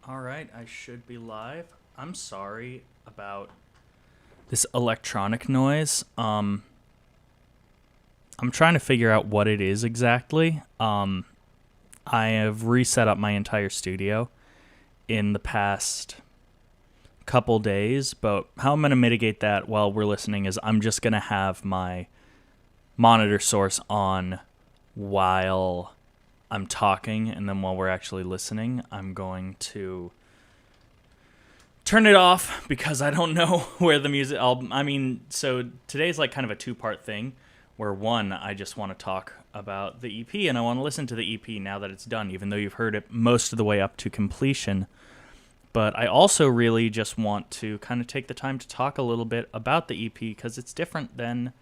All right, I should be live. I'm sorry about this electronic noise. I'm trying to figure out what it is exactly. I have reset up my entire studio in the past couple days, but how I'm going to mitigate that while we're listening is I'm just going to have my monitor source on while I'm talking, and then while we're actually listening, I'm going to turn it off because I don't know where the music. So today's like kind of a two-part thing, where one, I just want to talk about the EP and I want to listen to the EP now that it's done, even though you've heard it most of the way up to completion. But I also really just want to kind of take the time to talk a little bit about the EP because it's different than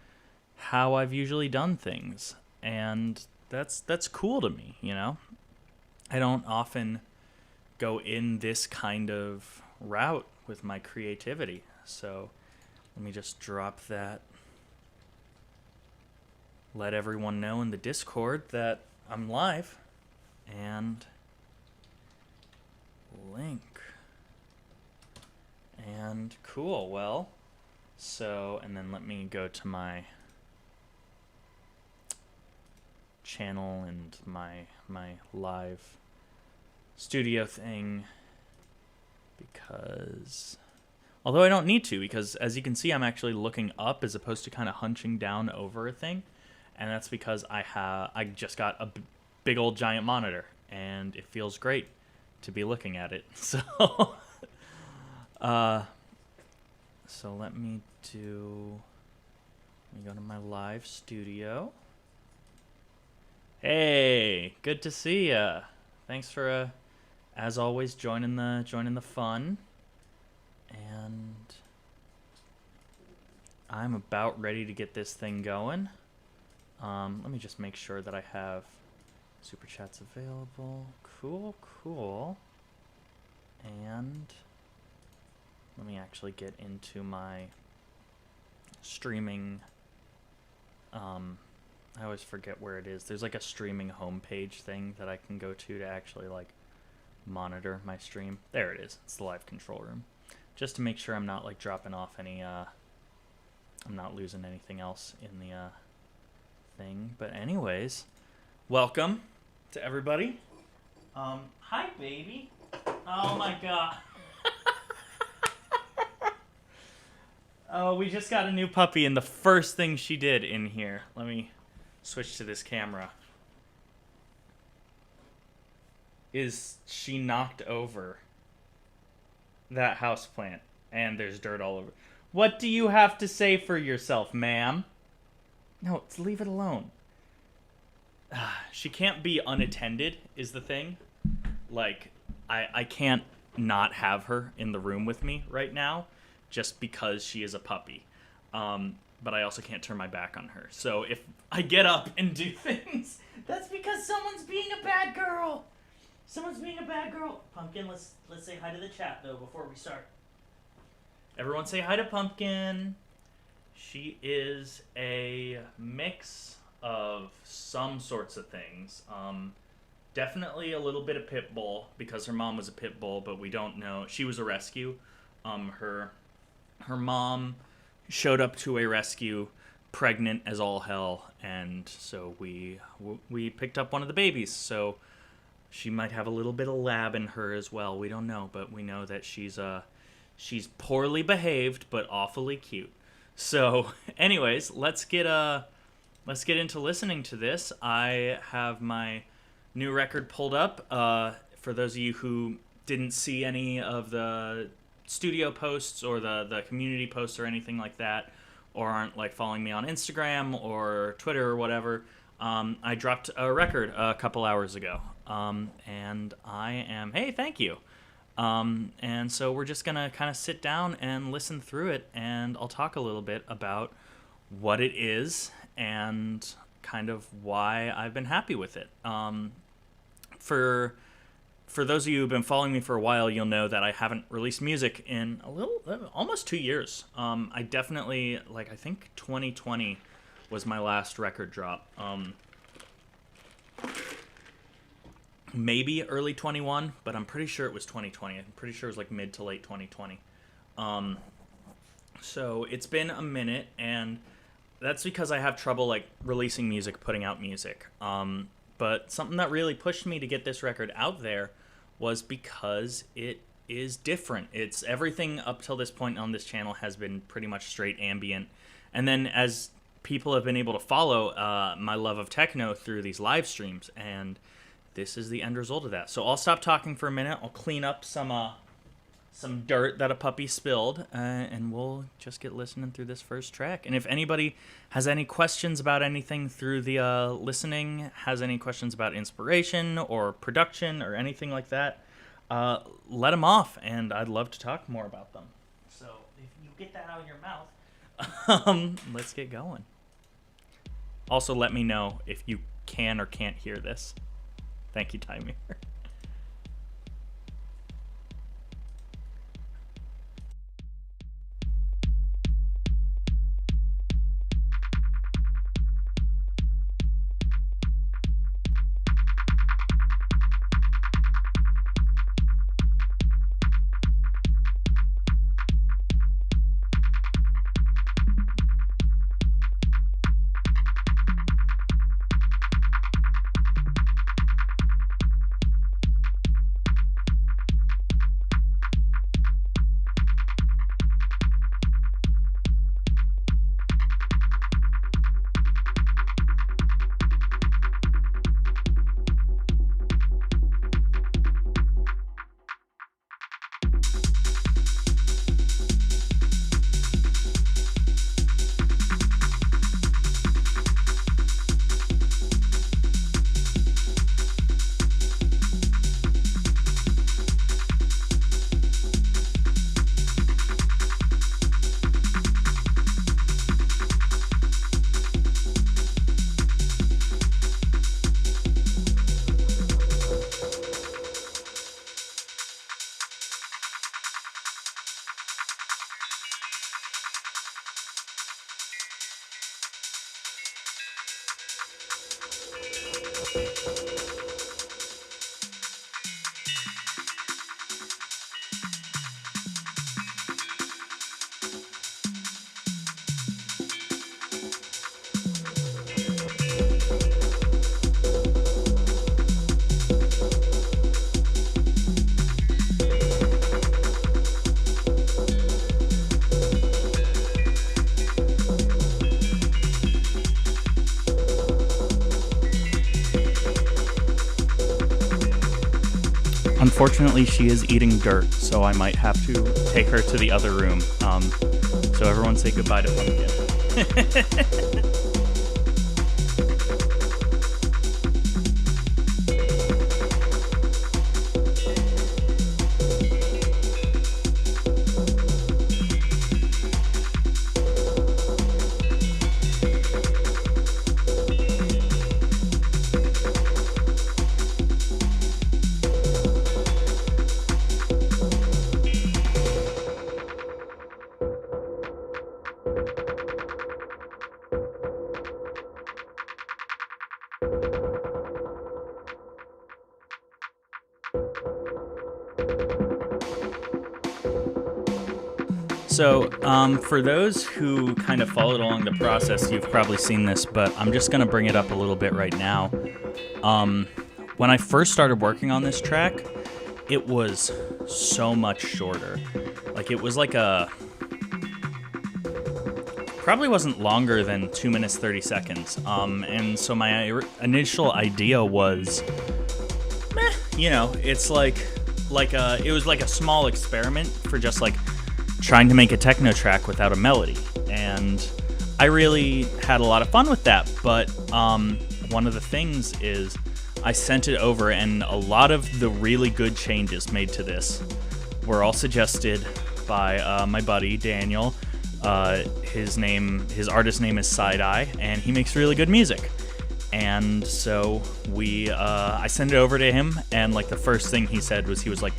how I've usually done things, and that's cool to me. I don't often go in this kind of route with my creativity. So let me just drop that. Let everyone know in the Discord that I'm live. And link. And cool. Well, and then let me go to my channel and my live studio thing, because although I don't need to, because as you can see I'm actually looking up as opposed to kind of hunching down over a thing, and that's because I just got a big old giant monitor and it feels great to be looking at it. So let me go to my live studio. Hey, good to see ya. Thanks for as always joining the fun. And I'm about ready to get this thing going. Let me just make sure that I have super chats available. Cool. And let me actually get into my streaming. I always forget where it is. There's like a streaming homepage thing that I can go to actually like monitor my stream. There it is. It's the live control room. Just to make sure I'm not like dropping off any I'm not losing anything else in the thing. But anyways, welcome to everybody. Hi baby. Oh my god. Oh, we just got a new puppy, and the first thing she did in here, let me switch to this camera, is she knocked over that houseplant, and there's dirt all over. What do you have to say for yourself, ma'am? No, leave it alone. She can't be unattended, is the thing. Like, I can't not have her in the room with me right now, just because she is a puppy. But I also can't turn my back on her. So if I get up and do things, that's because someone's being a bad girl. Someone's being a bad girl. Pumpkin, let's say hi to the chat, though, before we start. Everyone say hi to Pumpkin. She is a mix of some sorts of things. Definitely a little bit of pit bull, because her mom was a pit bull, but we don't know. She was a rescue. Her mom showed up to a rescue pregnant as all hell, and so we picked up one of the babies. So she might have a little bit of lab in her as well. We don't know, but we know that she's poorly behaved but awfully cute. So anyways, let's get into listening to this. I have my new record pulled up. For those of you who didn't see any of the studio posts or the community posts or anything like that, or aren't like following me on Instagram or Twitter or whatever, I dropped a record a couple hours ago, and hey, thank you. And so we're just gonna kind of sit down and listen through it, and I'll talk a little bit about what it is and kind of why I've been happy with it. For those of you who've been following me for a while, you'll know that I haven't released music in almost 2 years. I definitely, I think 2020 was my last record drop. maybe early 21, but I'm pretty sure it was 2020. I'm pretty sure it was like mid to late 2020. Um, so it's been a minute, and that's because I have trouble like releasing music, putting out music. But something that really pushed me to get this record out there was because it is different. It's everything up till this point on this channel has been pretty much straight ambient. And then as people have been able to follow my love of techno through these live streams, and this is the end result of that. So I'll stop talking for a minute. I'll clean up some dirt that a puppy spilled, and we'll just get listening through this first track. And if anybody has any questions about anything through the listening, has any questions about inspiration or production or anything like that, let them off, and I'd love to talk more about them. So if you get that out of your mouth, let's get going. Also, let me know if you can or can't hear this. Thank you, Timer. Unfortunately, she is eating dirt, so I might have to take her to the other room. So everyone say goodbye to Pumpkin. So, for those who kind of followed along the process, you've probably seen this, but I'm just going to bring it up a little bit right now. When I first started working on this track, it was so much shorter. Like, it was like probably wasn't longer than 2 minutes, 30 seconds. And so my initial idea was, it's it was like a small experiment for just like trying to make a techno track without a melody, and I really had a lot of fun with that. But one of the things is I sent it over, and a lot of the really good changes made to this were all suggested by my buddy Daniel. His artist name is Side Eye, and he makes really good music. And so I sent it over to him, and like the first thing he said was, he was like,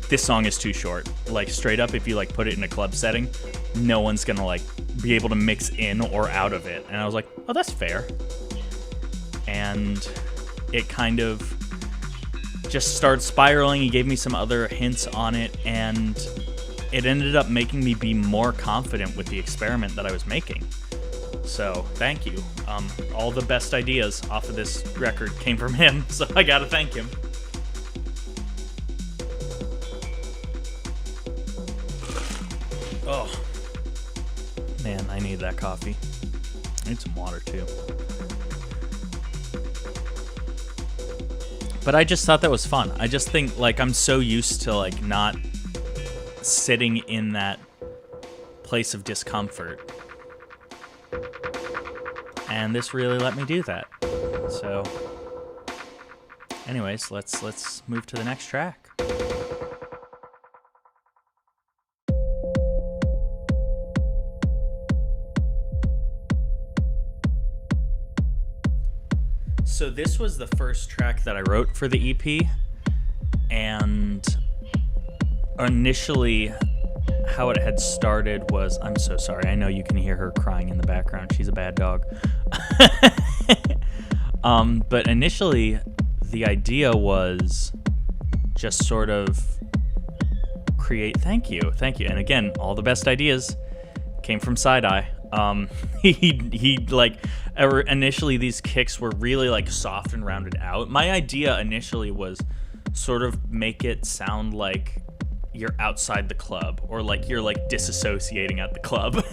this song is too short. Like, straight up, if you like put it in a club setting, no one's gonna like be able to mix in or out of it. And I was like, oh, that's fair. And it kind of just started spiraling. He gave me some other hints on it, and it ended up making me be more confident with the experiment that I was making. So thank you. All the best ideas off of this record came from him, so I gotta thank him. Oh, man, I need that coffee. I need some water too. But I just thought that was fun. I just think, like, I'm so used to, like, not sitting in that place of discomfort. And this really let me do that. So, anyways, let's move to the next track. So this was the first track that I wrote for the EP, and initially how it had started was, I'm so sorry, I know you can hear her crying in the background, she's a bad dog. But initially the idea was just sort of thank you, and again, all the best ideas came from Side-Eye. He like, initially these kicks were really like soft and rounded out. My idea initially was sort of make it sound like you're outside the club, or like you're like disassociating at the club.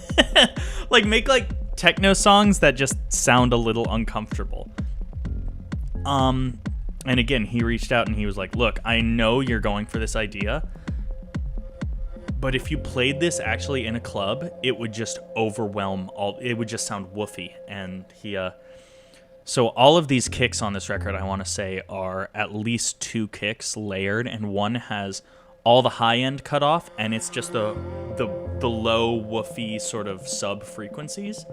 Like make like techno songs that just sound a little uncomfortable. And again, he reached out and he was like, look, I know you're going for this idea, but if you played this actually in a club, it would just overwhelm it would just sound woofy. And so all of these kicks on this record, I want to say, are at least 2 kicks layered, and one has all the high end cut off, and it's just the low woofy sort of sub frequencies.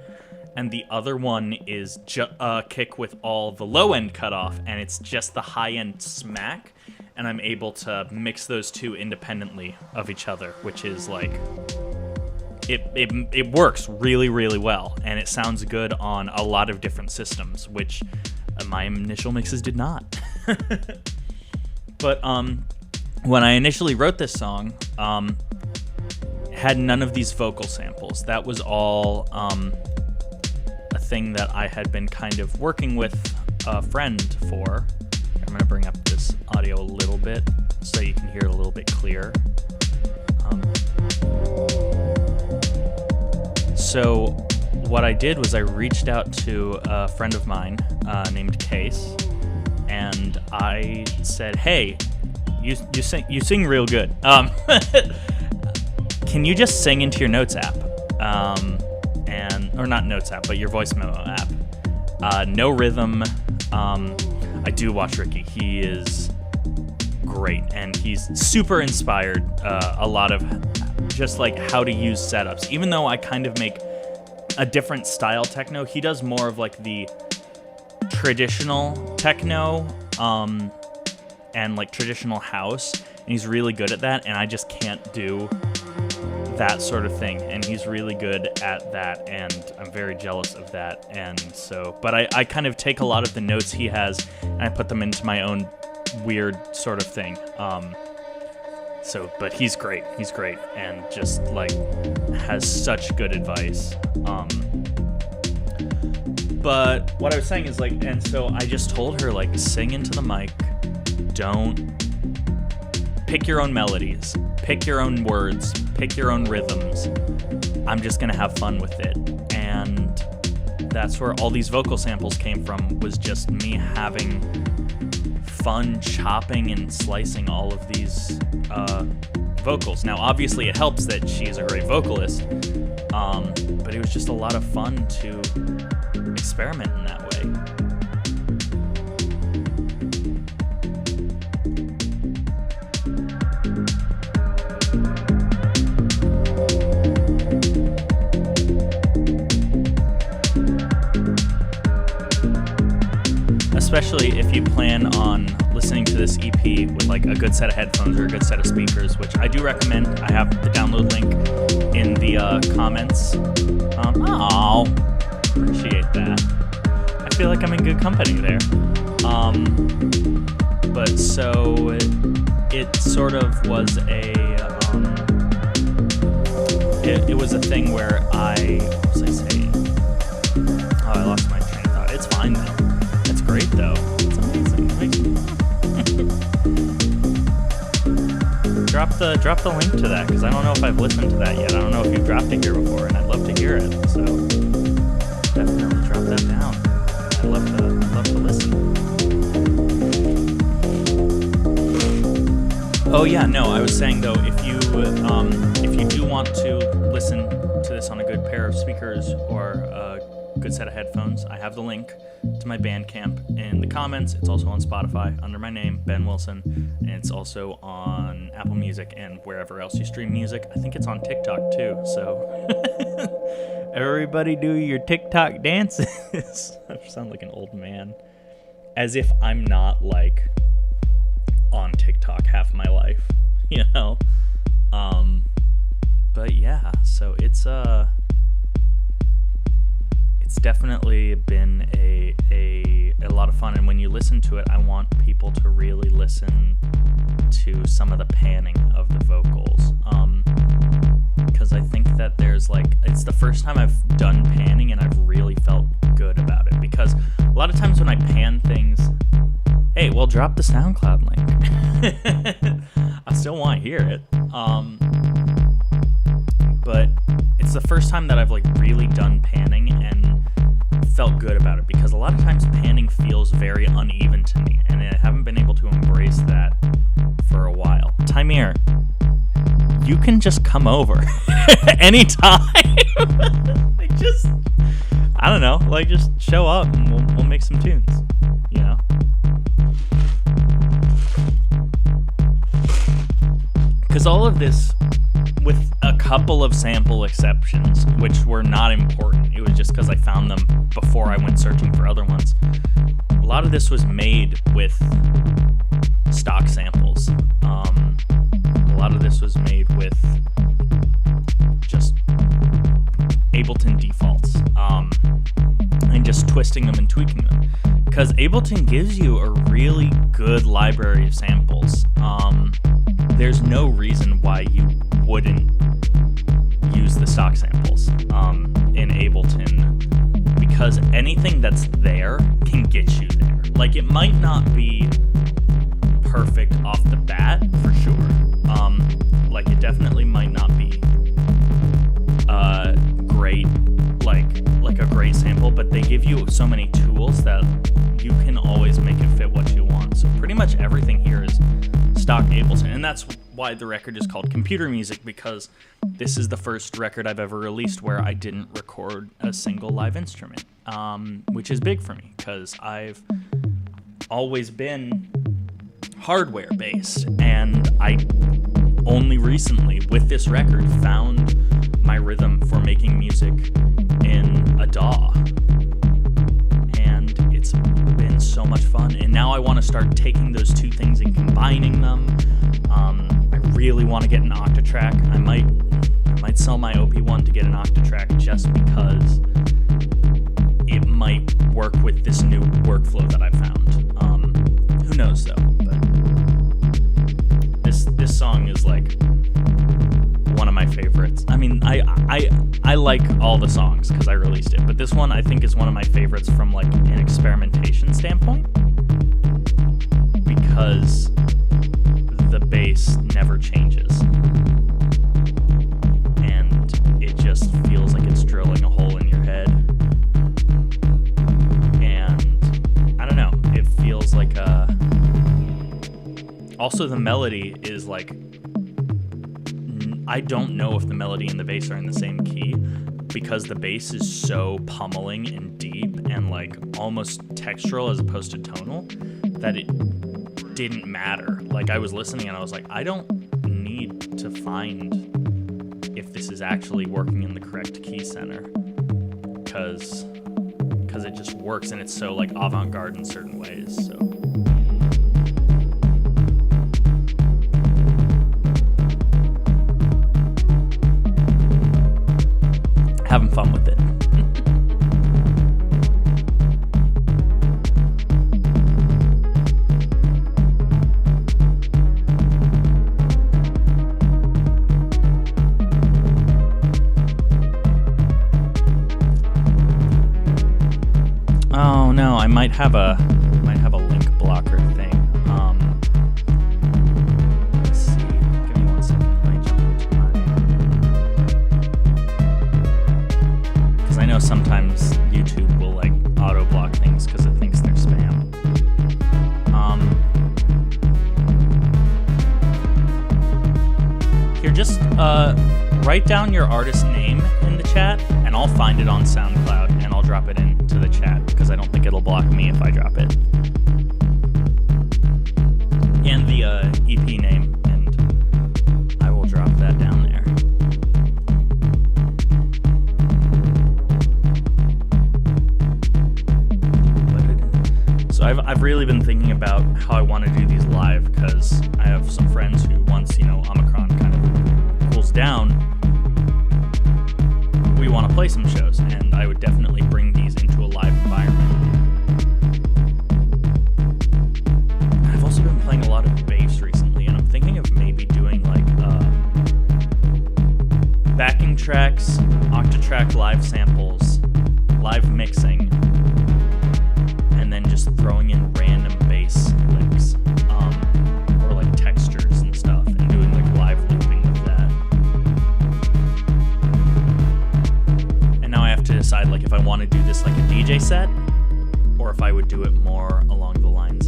And the other one is a kick with all the low end cut off, and it's just the high end smack. And I'm able to mix those two independently of each other, which is like, it works really, really well, and it sounds good on a lot of different systems, which my initial mixes did not. But when I initially wrote this song, had none of these vocal samples. That was all a thing that I had been kind of working with a friend for. I'm going to bring up this audio a little bit so you can hear it a little bit clearer. So what I did was I reached out to a friend of mine named Case, and I said, hey, you sing real good. Can you just sing into your Notes app? Or not Notes app, but your voice memo app. No rhythm. I do watch Ricky. He is great, and he's super inspired. A lot of just like how to use setups. Even though I kind of make a different style techno, he does more of like the traditional techno and like traditional house, and he's really good at that, and I just can't do that sort of thing, and he's really good at that, and I'm very jealous of that. And so, but I kind of take a lot of the notes he has and I put them into my own weird sort of thing. But he's great, and just like has such good advice. But what I was saying is like, and so I just told her, like, sing into the mic, don't pick your own melodies, pick your own words, pick your own rhythms. I'm just gonna have fun with it. And that's where all these vocal samples came from, was just me having fun chopping and slicing all of these vocals. Now, obviously it helps that she's a great vocalist, but it was just a lot of fun to experiment in that way. Especially if you plan on listening to this EP with like a good set of headphones or a good set of speakers, which I do recommend. I have the download link in the comments. Appreciate that. I feel like I'm in good company there. but so it sort of was it was a thing where what was I saying? Oh, I lost my train of thought. It's fine though. It's great though. It's amazing. Drop the link to that, because I don't know if I've listened to that yet. I don't know if you've dropped it here before, and I'd love to hear it. So definitely drop that down. I'd love to listen. Oh yeah, no, I was saying though, if you do want to listen to this on a good pair of speakers or a good set of headphones, I have the link to my Bandcamp in the comments. It's also on Spotify under my name, Ben Wilson, and it's also on Apple Music and wherever else you stream music. I think it's on TikTok too, so everybody do your TikTok dances. I sound like an old man, as if I'm not like on TikTok half my life, you know. But yeah, so it's definitely been a lot of fun, and when you listen to it, I want people to really listen to some of the panning of the vocals, because I think that there's it's the first time I've done panning and I've really felt good about it, because a lot of times when I pan things, hey, well, drop the SoundCloud link. I still want to hear it. But it's the first time that I've really done panning and felt good about it, because a lot of times panning feels very uneven to me, and I haven't been able to embrace that for a while. Timir, you can just come over anytime. I don't know, just show up and we'll make some tunes, you know? Because all of this, with a couple of sample exceptions, which were not important, it was just because I found them before I went searching for other ones, a lot of this was made with stock samples. A lot of this was made with just Ableton defaults, and just twisting them and tweaking them, because Ableton gives you a really good library of samples. There's no reason why you wouldn't use the stock samples in Ableton, because anything that's there can get you there. It might not be perfect off the bat, for sure. It definitely might not be great, like a great sample, but they give you so many tools that you can always make it fit what you want. So pretty much everything here is stock Ableton, and that's why the record is called Computer Music, because this is the first record I've ever released where I didn't record a single live instrument, which is big for me, because I've always been hardware based, and I only recently, with this record, found my rhythm for making music in a DAW, and it's been so much fun. And now I want to start taking those two things and combining them. I really want to get an Octatrack. I might sell my OP1 to get an Octatrack, just because it might work with this new workflow that I found. Who knows though? But this song is one of my favorites. I mean, I like all the songs because I released it, but this one I think is one of my favorites from an experimentation standpoint, because the bass never changes, and it just feels like it's drilling a hole in your head, and I don't know, it feels like also the melody is I don't know if the melody and the bass are in the same key, because the bass is so pummeling and deep and almost textural as opposed to tonal, that it didn't matter. I was listening and I was like, I don't need to find if this is actually working in the correct key center, because it just works, and it's so avant-garde in certain ways. So having fun with it. might have a link blocker thing. Let's see. Give me 1 second. Let me jump into my. Because I know sometimes YouTube will like auto block things because it thinks they're spam. Here, just write down your artist name in the chat, and I'll find it on SoundCloud, and I'll drop it into the chat, because I don't think it'll block me if I drop it. And the EP name, and I will drop that down there. So I've really been thinking about how I want to do these live, because I have some friends who, once, Omicron kind of cools down, we want to play some shows, and I would definitely bring these into a live environment. I've also been playing a lot of bass recently, and I'm thinking of maybe doing like backing tracks, Octatrack live samples, live mixing, and then just throwing in random bass licks, or like textures and stuff, and doing like live looping with that. And now I have to decide like if I want to do this like a DJ set, or if I would do it more along the lines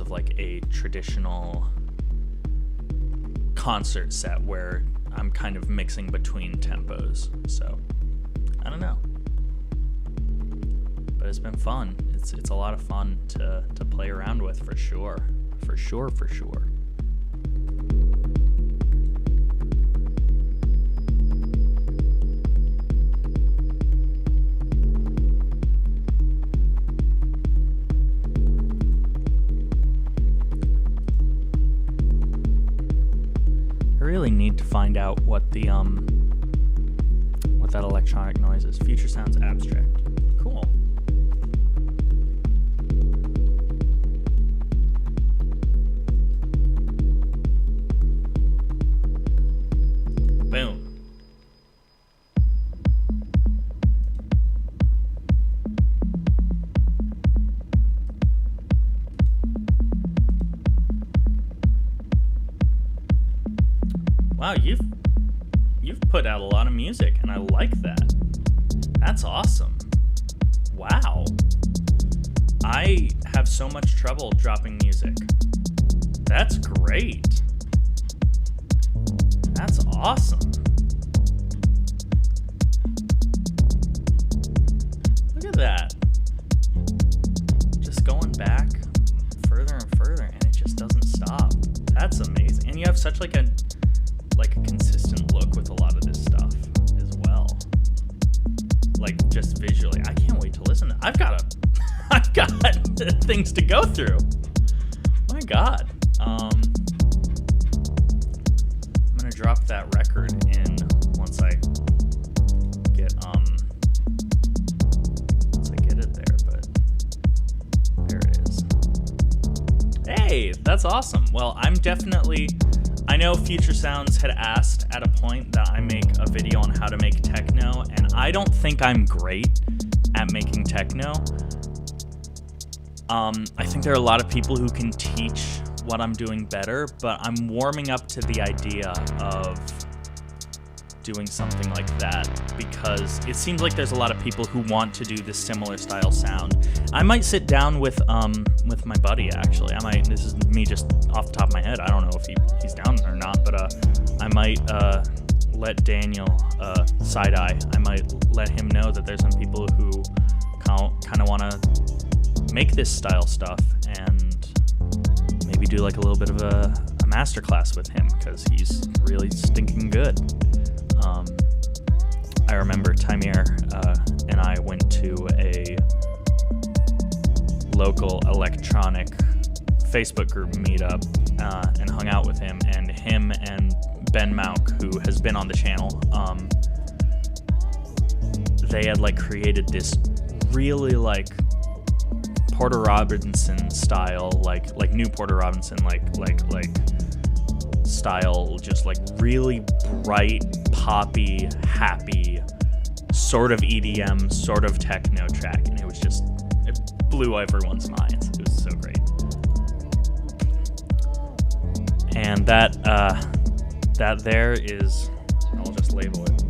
of like a traditional concert set where I'm kind of mixing between tempos. So I don't know, but it's been fun. It's a lot of fun to play around with, for sure. I really need to find out what the what that electronic noise is. Future Sounds Abstract. Cool. Boom. Wow, you've put out a lot of music, and I like that. That's awesome. Wow. I have so much trouble dropping music. That's great. That's awesome. Look at that. Just going back further and further, and it just doesn't stop. That's amazing. And you have such like a consistent look with a lot of this stuff as well. Like just visually. I can't wait to listen. I've got things to go through. My God. I'm gonna drop that record in once I get it there, but there it is. Hey, that's awesome. Well, I know Future Sounds had asked at a point that I make a video on how to make techno, and I don't think I'm great at making techno. I think there are a lot of people who can teach what I'm doing better, but I'm warming up to the idea of doing something like that, because it seems like there's a lot of people who want to do this similar style sound. I might sit down with my buddy, actually. This is me just off the top of my head. I don't know if he's down or not, but I might let Daniel side-eye. I might let him know that there's some people who kind of want to make this style stuff, and maybe do like a little bit of a masterclass with him, because he's really stinking good. I remember Tamir and I went to a local electronic Facebook group meetup and hung out with him and Ben Mauk, who has been on the channel. They had like created this really like Porter Robinson style, like new Porter Robinson, like style, just like really bright, poppy, happy sort of EDM, sort of techno track, and it blew everyone's minds. It was so great. And that there is, I'll just label it.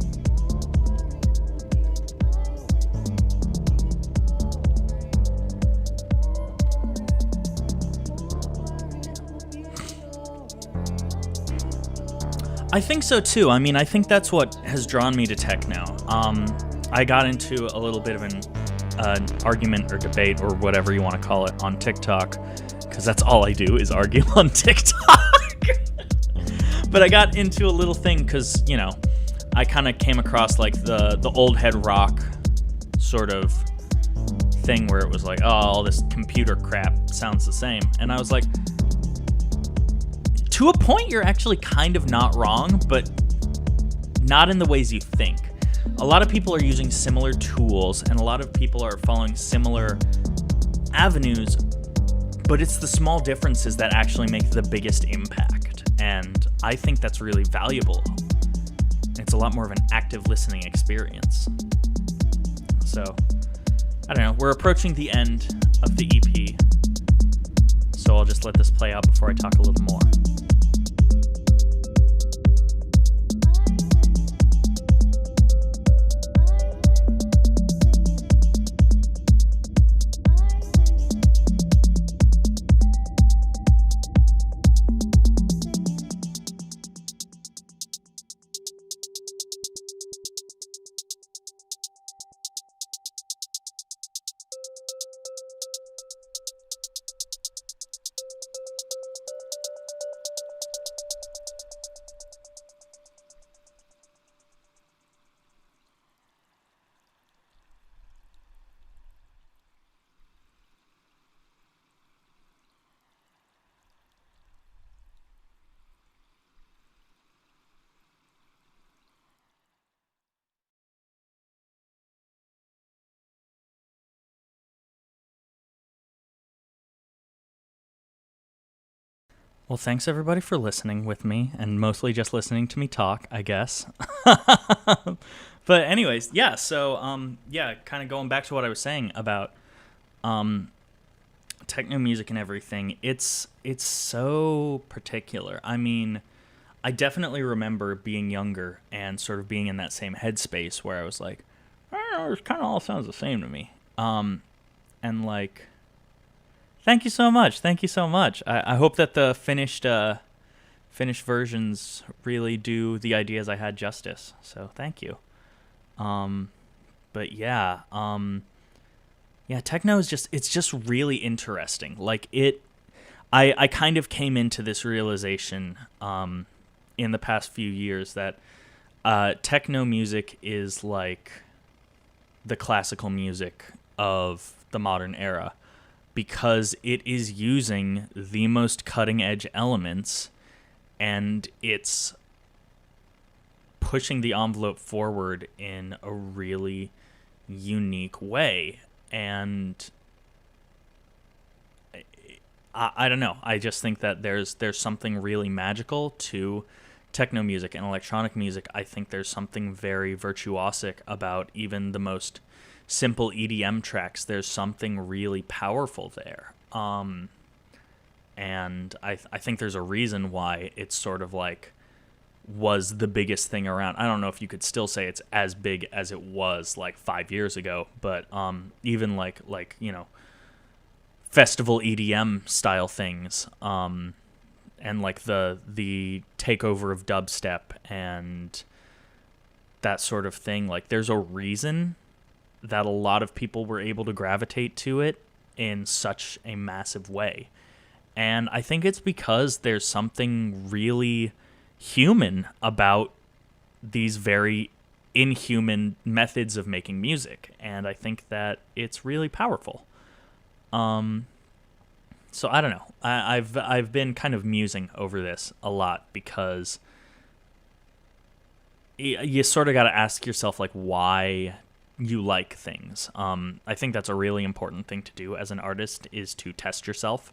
I think so too. I mean, I think that's what has drawn me to techno. I got into a little bit of an argument or debate or whatever you want to call it on TikTok, because that's all I do is argue on TikTok. But I got into a little thing because, you know, I kind of came across like the old head rock sort of thing where it was like, oh, all this computer crap sounds the same. And I was like, to a point, you're actually kind of not wrong, but not in the ways you think. A lot of people are using similar tools, and a lot of people are following similar avenues, but it's the small differences that actually make the biggest impact. And I think that's really valuable. It's a lot more of an active listening experience. So, I don't know. We're approaching the end of the EP, so I'll just let this play out before I talk a little more. Well, thanks everybody for listening with me, and mostly just listening to me talk, I guess. But anyways, yeah, so, kind of going back to what I was saying about techno music and everything, it's so particular. I mean, I definitely remember being younger and sort of being in that same headspace where I was like, I don't know, it kind of all sounds the same to me. And like... Thank you so much. I hope that the finished versions really do the ideas I had justice. So thank you. But yeah, techno is it's just really interesting. Like I kind of came into this realization in the past few years that techno music is like the classical music of the modern era, because it is using the most cutting-edge elements, and it's pushing the envelope forward in a really unique way. And I don't know. I just think that there's something really magical to techno music and electronic music. I think there's something very virtuosic about even the most simple EDM tracks. There's something really powerful there. And I think there's a reason why it's sort of like was the biggest thing around. I don't know if you could still say it's as big as it was like 5 years ago, but even like you know, festival EDM style things, and like the takeover of dubstep and that sort of thing. Like there's a reason that a lot of people were able to gravitate to it in such a massive way. And I think it's because there's something really human about these very inhuman methods of making music. And I think that it's really powerful. So I don't know. I've been kind of musing over this a lot, because you sort of got to ask yourself like why you like things. I think that's a really important thing to do as an artist, is to test yourself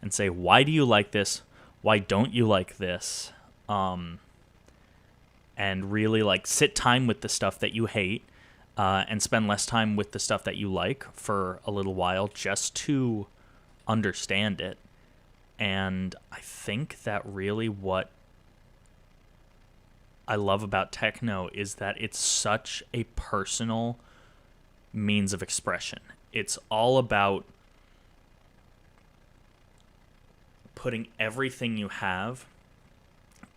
and say, why do you like this? Why don't you like this? And really like sit time with the stuff that you hate, and spend less time with the stuff that you like for a little while just to understand it. And I think that really what I love about techno is that it's such a personal means of expression. It's all about putting everything you have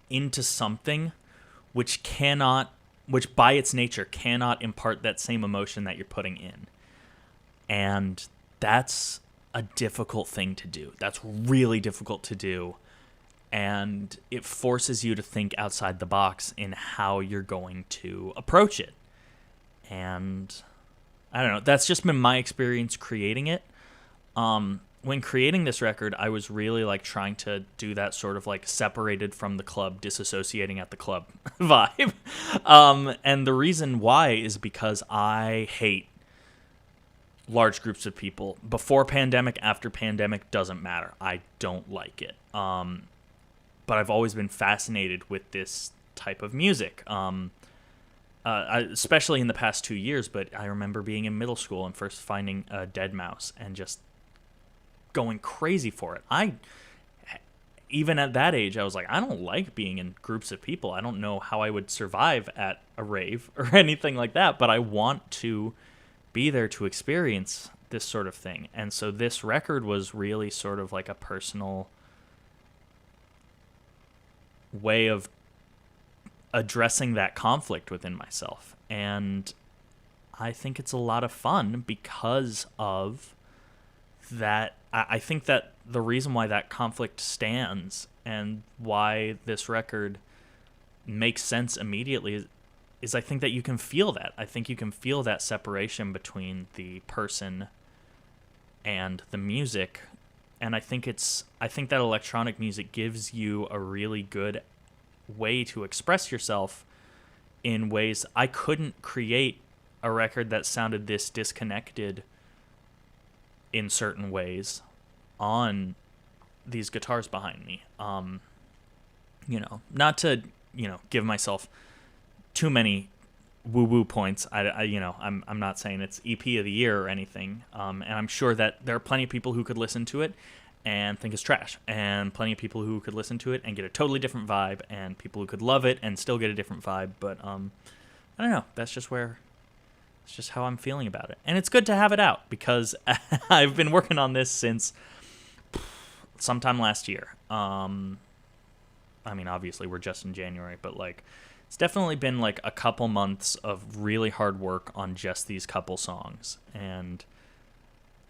into something which by its nature cannot impart that same emotion that you're putting in. And that's a difficult thing to do. That's really difficult to do. And it forces you to think outside the box in how you're going to approach it. And I don't know, that's just been my experience creating it. When creating this record, I was really like trying to do that sort of like separated from the club, disassociating at the club vibe. And the reason why is because I hate large groups of people. Before pandemic, after pandemic, doesn't matter. I don't like it. But I've always been fascinated with this type of music. Especially in the past 2 years, but I remember being in middle school and first finding Deadmau5 and just going crazy for it. Even at that age, I was like, I don't like being in groups of people. I don't know how I would survive at a rave or anything like that, but I want to be there to experience this sort of thing. And so this record was really sort of like a personal way of addressing that conflict within myself. And I think it's a lot of fun because of that. I think that the reason why that conflict stands and why this record makes sense immediately is I think that you can feel that. I think you can feel that separation between the person and the music. And I think that electronic music gives you a really good way to express yourself in ways I couldn't create a record that sounded this disconnected in certain ways on these guitars behind me. Not to, give myself too many woo-woo points. I'm not saying it's EP of the year or anything. And I'm sure that there are plenty of people who could listen to it and think it's trash, and plenty of people who could listen to it and get a totally different vibe, and people who could love it and still get a different vibe. But I don't know. It's just how I'm feeling about it. And it's good to have it out because I've been working on this since sometime last year. Obviously we're just in January, but like it's definitely been like a couple months of really hard work on just these couple songs. And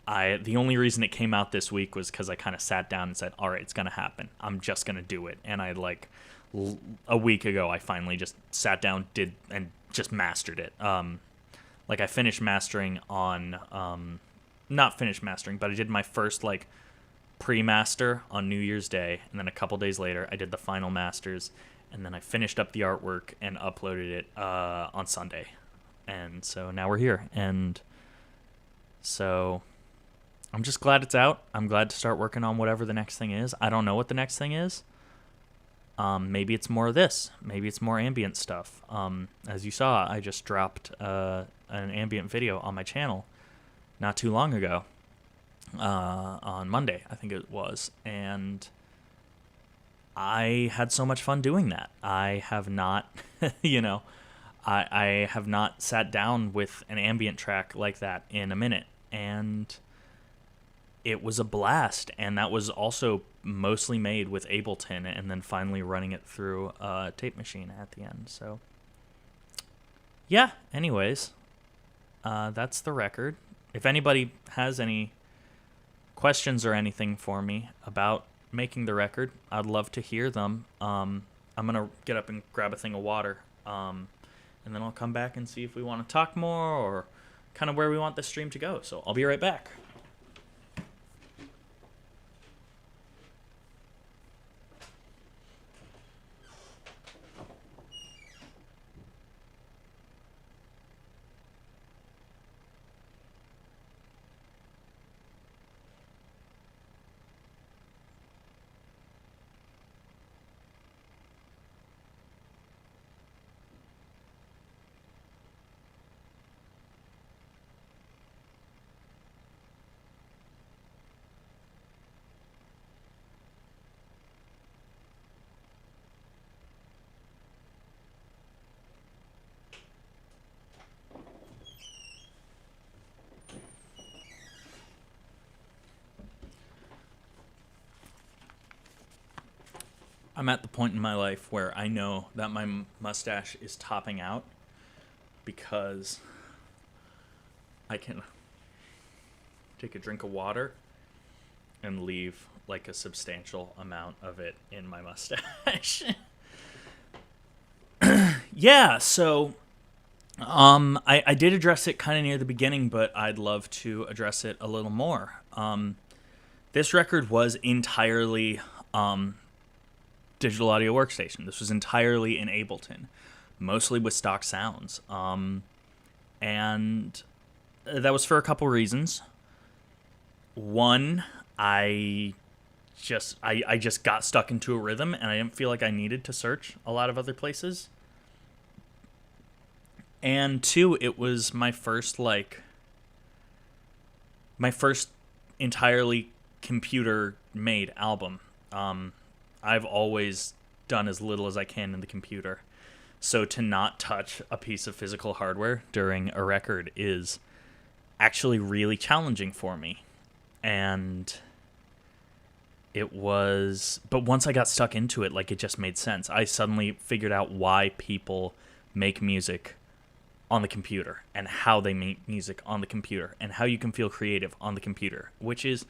the only reason it came out this week was because I kind of sat down and said, all right, it's going to happen. I'm just going to do it. And a week ago, I finally just sat down, did, and just mastered it. I finished mastering on, not finished mastering, but I did my first pre-master on New Year's Day. And then a couple days later, I did the final masters. And then I finished up the artwork and uploaded it on Sunday. And so now we're here. And so I'm just glad it's out. I'm glad to start working on whatever the next thing is. I don't know what the next thing is. Maybe it's more of this. Maybe it's more ambient stuff. As you saw, I just dropped an ambient video on my channel not too long ago. On Monday, I think it was. And I had so much fun doing that. I have not, I have not sat down with an ambient track like that in a minute. And it was a blast. And that was also mostly made with Ableton and then finally running it through a tape machine at the end. So, yeah, anyways, that's the record. If anybody has any questions or anything for me about making the record, I'd love to hear them. I'm going to get up and grab a thing of water, and then I'll come back and see if we want to talk more or kind of where we want the stream to go. So I'll be right back. I'm at the point in my life where I know that my mustache is topping out because I can take a drink of water and leave like a substantial amount of it in my mustache. Yeah, so I did address it kind of near the beginning, but I'd love to address it a little more. This record was entirely digital audio workstation. This was entirely in Ableton, mostly with stock sounds. And that was for a couple reasons. One, I just got stuck into a rhythm, and I didn't feel like I needed to search a lot of other places. And two, it was my first entirely computer made album. I've always done as little as I can in the computer. So to not touch a piece of physical hardware during a record is actually really challenging for me. And it was, but once I got stuck into it, like, it just made sense. I suddenly figured out why people make music on the computer and how they make music on the computer and how you can feel creative on the computer, which is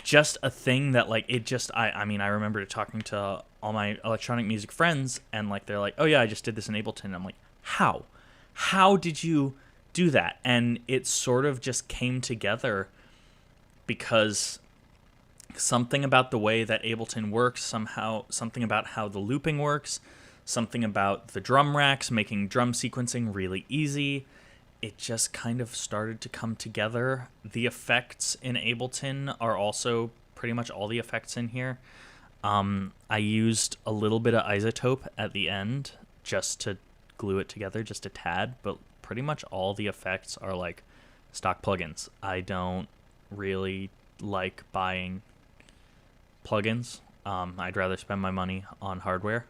just a thing that, like, it just, I mean, I remember talking to all my electronic music friends, and, like, they're like, oh yeah, I just did this in Ableton. And I'm like, how did you do that? And it sort of just came together because something about the way that Ableton works, something about how the looping works, something about the drum racks making drum sequencing really easy. It just kind of started to come together. The effects in Ableton are also pretty much all the effects in here. I used a little bit of iZotope at the end just to glue it together, just a tad, but pretty much all the effects are like stock plugins. I don't really like buying plugins. I'd rather spend my money on hardware.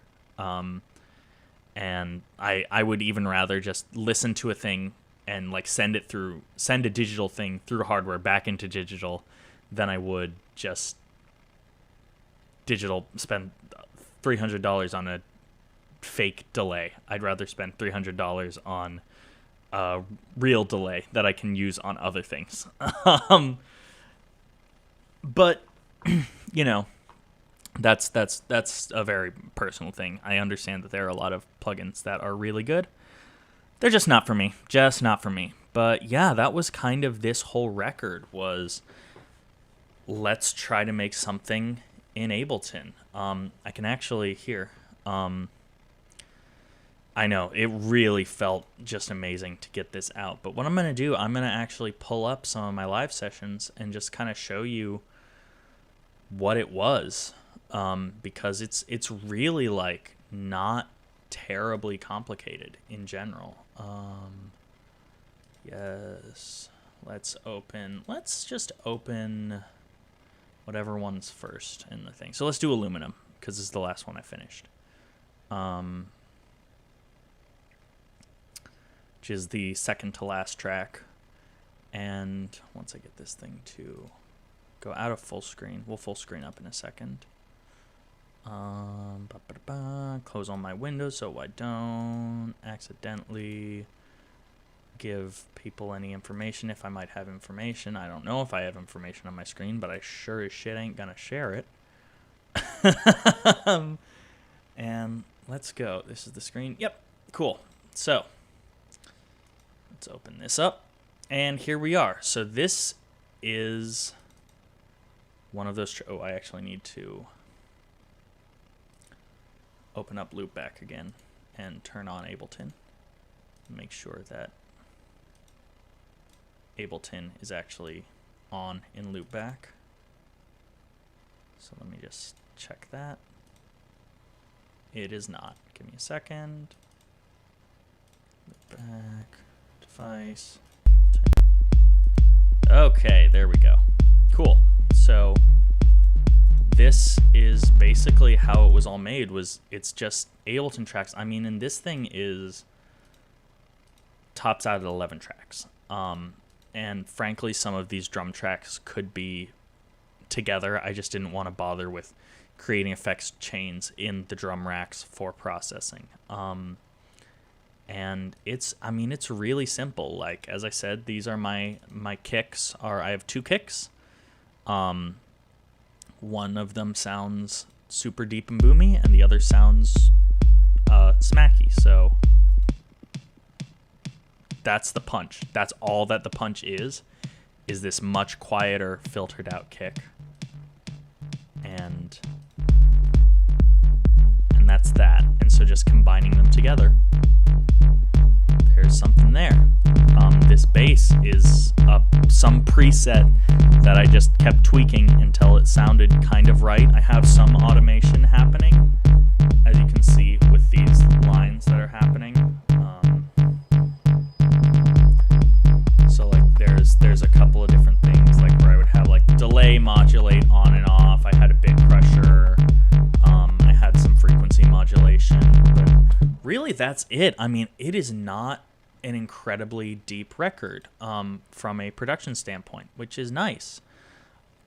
And I would even rather just listen to a thing and, like, send a digital thing through hardware back into digital than I would just spend $300 on a fake delay. I'd rather spend $300 on a real delay that I can use on other things. But you know, that's a very personal thing. I understand that there are a lot of plugins that are really good. They're just not for me. But yeah, that was kind of this whole record was, let's try to make something in Ableton. I can actually hear. I know, it really felt just amazing to get this out. But what I'm going to do, I'm going to actually pull up some of my live sessions and just kind of show you what it was. Because it's really, like, not terribly complicated in general. Yes, let's just open whatever one's first in the thing. So let's do aluminum, because this is the last one I finished. Which is the second to last track. And once I get this thing to go out of full screen, we'll full screen up in a second. Close all my windows so I don't accidentally give people any information if I might have information. I don't know if I have information on my screen, but I sure as shit ain't gonna share it. And let's go. This is the screen. Yep, cool. So let's open this up, and here we are. So this is one of those. Oh, I actually need to open up Loopback again and turn on Ableton. Make sure that Ableton is actually on in Loopback. So let me just check that. It is not. Give me a second. Loopback, device, Ableton. Okay, there we go. Cool. So this is basically how it was all made. It's just Ableton tracks. I mean, and this thing is tops out at 11 tracks. And frankly, some of these drum tracks could be together. I just didn't want to bother with creating effects chains in the drum racks for processing. And it's really simple. Like, as I said, these are my kicks. I have 2 kicks. One of them sounds super deep and boomy, and the other sounds smacky. So that's the punch. That's all that the punch is this much quieter, filtered out kick. And that's that. And so just combining them together, there's something there. This bass is some preset that I just kept tweaking until it sounded kind of right. I have some automation happening, as you can see with these lines that are happening. So like there's a couple of different things, like where I would have like delay modulate on and off. I had a bit crusher. I had some frequency modulation, but really that's it. I mean, it is not an incredibly deep record from a production standpoint, which is nice.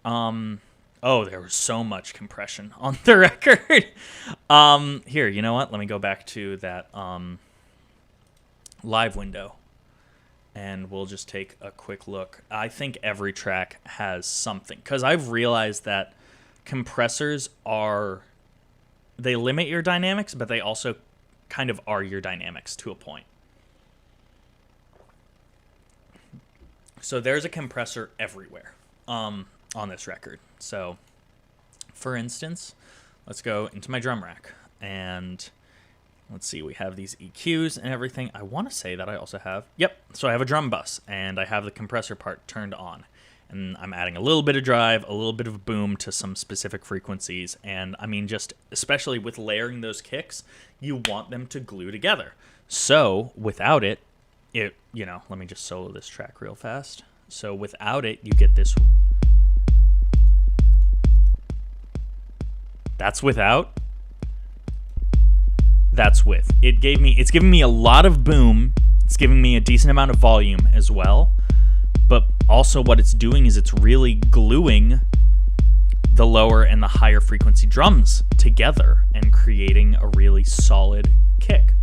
There was so much compression on the record. Here, you know what? Let me go back to that live window, and we'll just take a quick look. I think every track has something, because I've realized that compressors they limit your dynamics, but they also kind of are your dynamics to a point. So there's a compressor everywhere on this record. So, for instance, let's go into my drum rack, and let's see, we have these EQs and everything. I want to say that I also have, so I have a drum bus, and I have the compressor part turned on. And I'm adding a little bit of drive, a little bit of boom to some specific frequencies. And I mean, just especially with layering those kicks, you want them to glue together. So without it, let me just solo this track real fast. So without it, you get this. That's without. That's with. It's giving me a lot of boom. It's giving me a decent amount of volume as well. But also what it's doing is it's really gluing the lower and the higher frequency drums together and creating a really solid kick.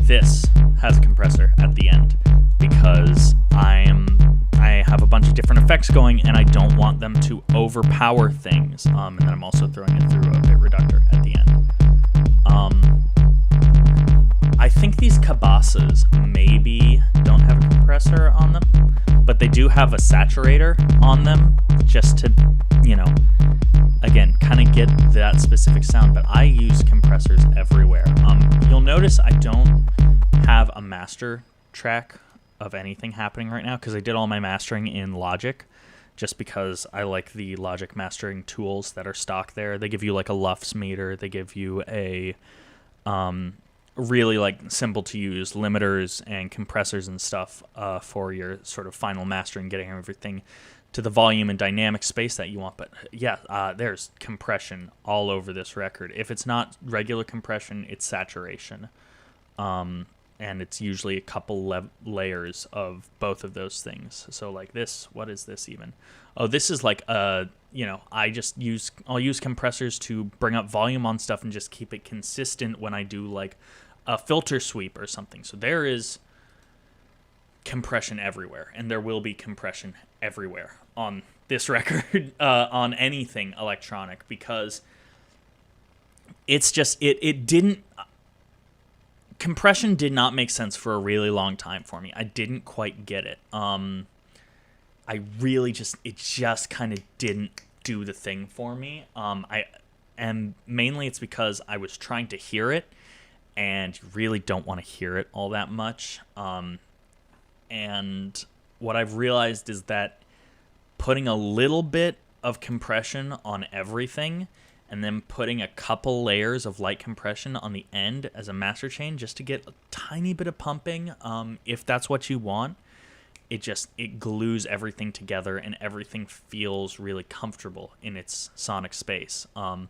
This has a compressor at the end because I have a bunch of different effects going, and I don't want them to overpower things. And then I'm also throwing it through a bit reductor at the end. I think these Cabasas maybe don't have a compressor on them, but they do have a saturator on them just to, again, kind of get that specific sound. But I use compressors everywhere. You'll notice I don't have a master track of anything happening right now because I did all my mastering in Logic, just because I like the Logic mastering tools that are stock there. They give you like a LUFS meter. They give you a really like simple to use limiters and compressors and stuff for your sort of final mastering, getting everything to the volume and dynamic space that you want. But there's compression all over this record. If it's not regular compression, it's saturation. And it's usually a couple layers of both of those things. So like this, what is this even? Oh, this is like I'll use compressors to bring up volume on stuff and just keep it consistent when I do like a filter sweep or something. So there is compression everywhere, and there will be compression everywhere on this record, on anything electronic, because it's just, it didn't, compression did not make sense for a really long time for me. I didn't quite get it. I really it just kind of didn't do the thing for me. And mainly it's because I was trying to hear it, and you really don't want to hear it all that much. And what I've realized is that putting a little bit of compression on everything and then putting a couple layers of light compression on the end as a master chain just to get a tiny bit of pumping, if that's what you want, it glues everything together and everything feels really comfortable in its sonic space. So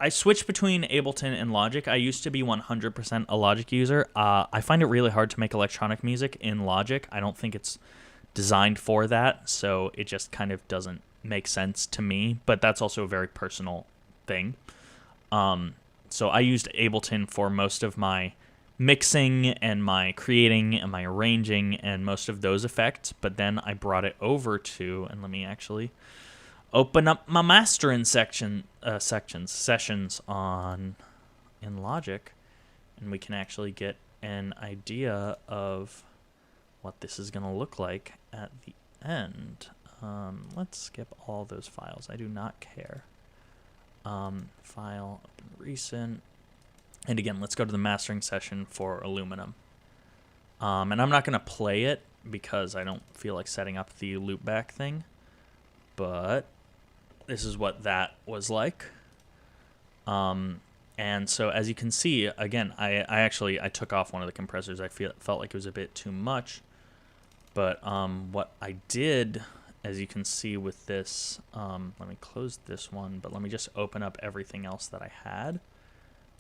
I switched between Ableton and Logic. I used to be 100% a Logic user. I find it really hard to make electronic music in Logic. I don't think it's designed for that, so it just kind of doesn't make sense to me, but that's also a very personal thing. So I used Ableton for most of my mixing and my creating and my arranging and most of those effects, but then I brought it over to, and let me actually open up my mastering sessions in Logic, and we can actually get an idea of what this is going to look like at the end. Let's skip all those files. I do not care. File, open recent. And again, let's go to the mastering session for Aluminum. And I'm not going to play it because I don't feel like setting up the loopback thing. But this is what that was like. And so as you can see, again, I took off one of the compressors. I felt like it was a bit too much. But what I did, as you can see with this, let me close this one, but let me just open up everything else that I had.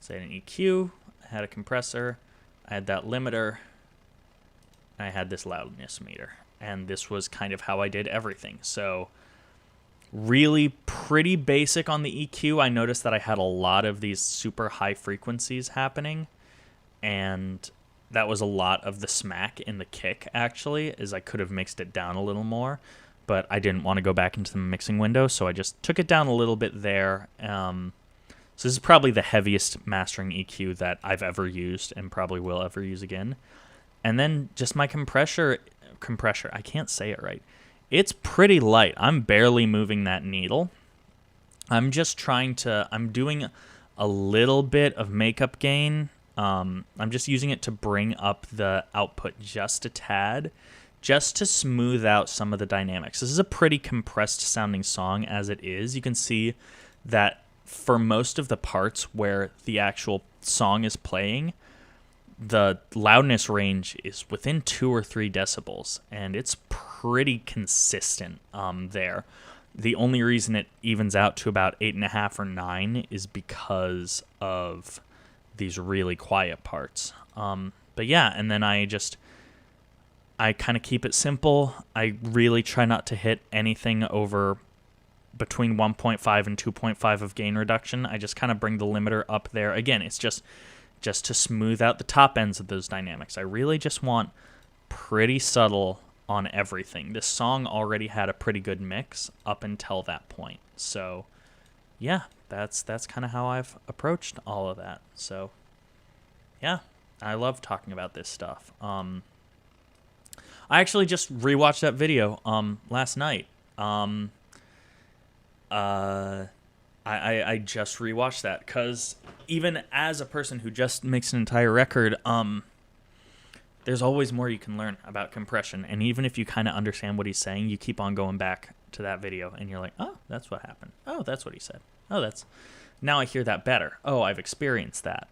So I had an EQ, I had a compressor, I had that limiter, and I had this loudness meter. And this was kind of how I did everything. So really pretty basic on the EQ. I noticed that I had a lot of these super high frequencies happening, and that was a lot of the smack in the kick, actually, is I could have mixed it down a little more, but I didn't want to go back into the mixing window, so I just took it down a little bit there. So this is probably the heaviest mastering EQ that I've ever used and probably will ever use again. And then just my compressor, I can't say it right. It's pretty light. I'm barely moving that needle. I'm just I'm doing a little bit of makeup gain. I'm just using it to bring up the output just a tad, just to smooth out some of the dynamics. This is a pretty compressed sounding song as it is. You can see that for most of the parts where the actual song is playing, the loudness range is within 2 or 3 decibels, and it's pretty consistent there. The only reason it evens out to about 8.5 or 9 is because of these really quiet parts. But yeah, and then I kind of keep it simple. I really try not to hit anything over between 1.5 and 2.5 of gain reduction. I just kind of bring the limiter up there. Again, it's just to smooth out the top ends of those dynamics. I really just want pretty subtle on everything. This song already had a pretty good mix up until that point. So yeah, that's kind of how I've approached all of that. So yeah, I love talking about this stuff. I actually just rewatched that video last night. I just rewatched that because even as a person who just makes an entire record, there's always more you can learn about compression. And even if you kind of understand what he's saying, you keep on going back to that video and you're like, oh, that's what happened. Oh, that's what he said. Oh, now I hear that better. Oh, I've experienced that.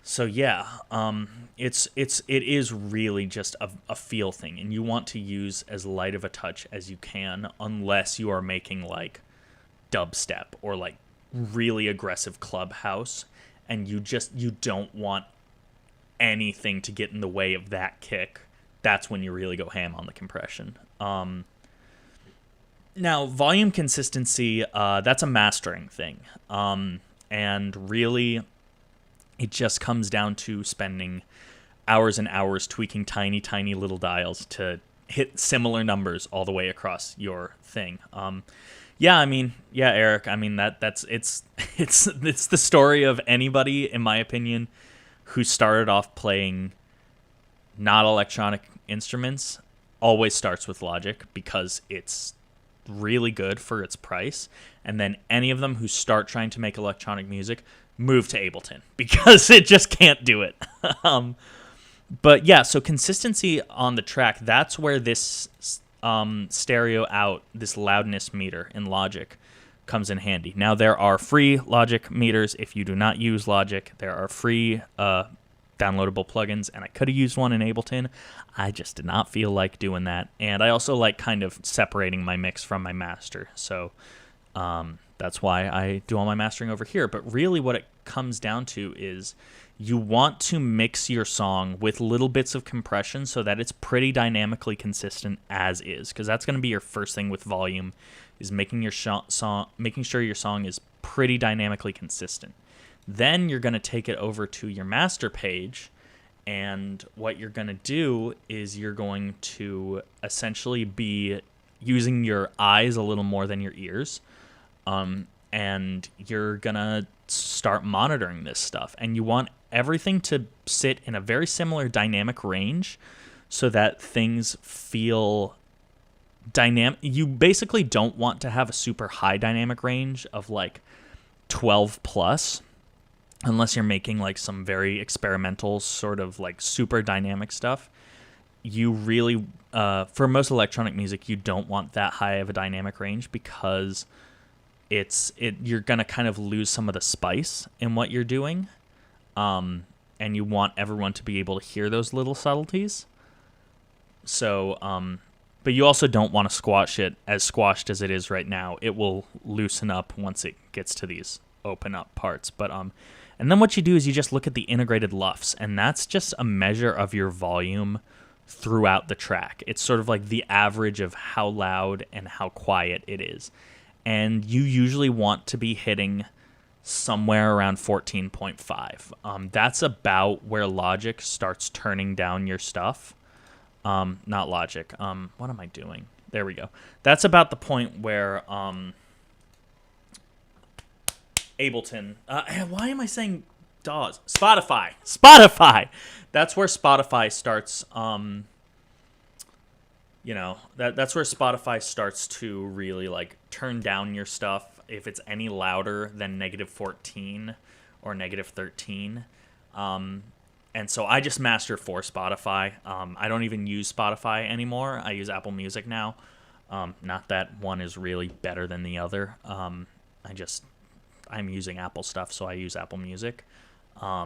So yeah, it is really just a feel thing, and you want to use as light of a touch as you can, unless you are making like dubstep or like really aggressive clubhouse, and you don't want anything to get in the way of that kick. That's when you really go ham on the compression. Now, volume consistency, that's a mastering thing, and really it just comes down to spending hours and hours tweaking tiny, tiny little dials to hit similar numbers all the way across your thing. Eric, it's the story of anybody, in my opinion, who started off playing not electronic instruments, always starts with Logic because it's really good for its price. And then any of them who start trying to make electronic music move to Ableton because it just can't do it. But yeah, so consistency on the track, that's where this stereo out, this loudness meter in Logic comes in handy. Now, there are free Logic meters. If you do not use Logic, there are free downloadable plugins, and I could have used one in Ableton. I just did not feel like doing that. And I also like kind of separating my mix from my master. So That's why I do all my mastering over here. But really what it comes down to is you want to mix your song with little bits of compression so that it's pretty dynamically consistent as is, because that's going to be your first thing with volume, is making sure your song is pretty dynamically consistent. Then you're going to take it over to your master page, and what you're going to do is you're going to essentially be using your eyes a little more than your ears. And you're going to start monitoring this stuff. And you want everything to sit in a very similar dynamic range so that things feel dynamic. You basically don't want to have a super high dynamic range of like 12 plus, unless you're making like some very experimental sort of like super dynamic stuff. You really, for most electronic music, you don't want that high of a dynamic range, because you're gonna kind of lose some of the spice in what you're doing, and you want everyone to be able to hear those little subtleties. So, but you also don't want to squash it as squashed as it is right now. It will loosen up once it gets to these open up parts. But and then what you do is you just look at the integrated LUFS, and that's just a measure of your volume throughout the track. It's sort of like the average of how loud and how quiet it is. And you usually want to be hitting somewhere around 14.5. That's about where Logic starts turning down your stuff. Not Logic. What am I doing? There we go. That's about the point where Ableton. Why am I saying DAWs? Spotify. That's where Spotify starts. That's where Spotify starts to really like turn down your stuff if it's any louder than -14 or -13. And so I just master for Spotify. I don't even use Spotify anymore. I use Apple Music now. Not that one is really better than the other. I'm using Apple stuff, so I use Apple Music. I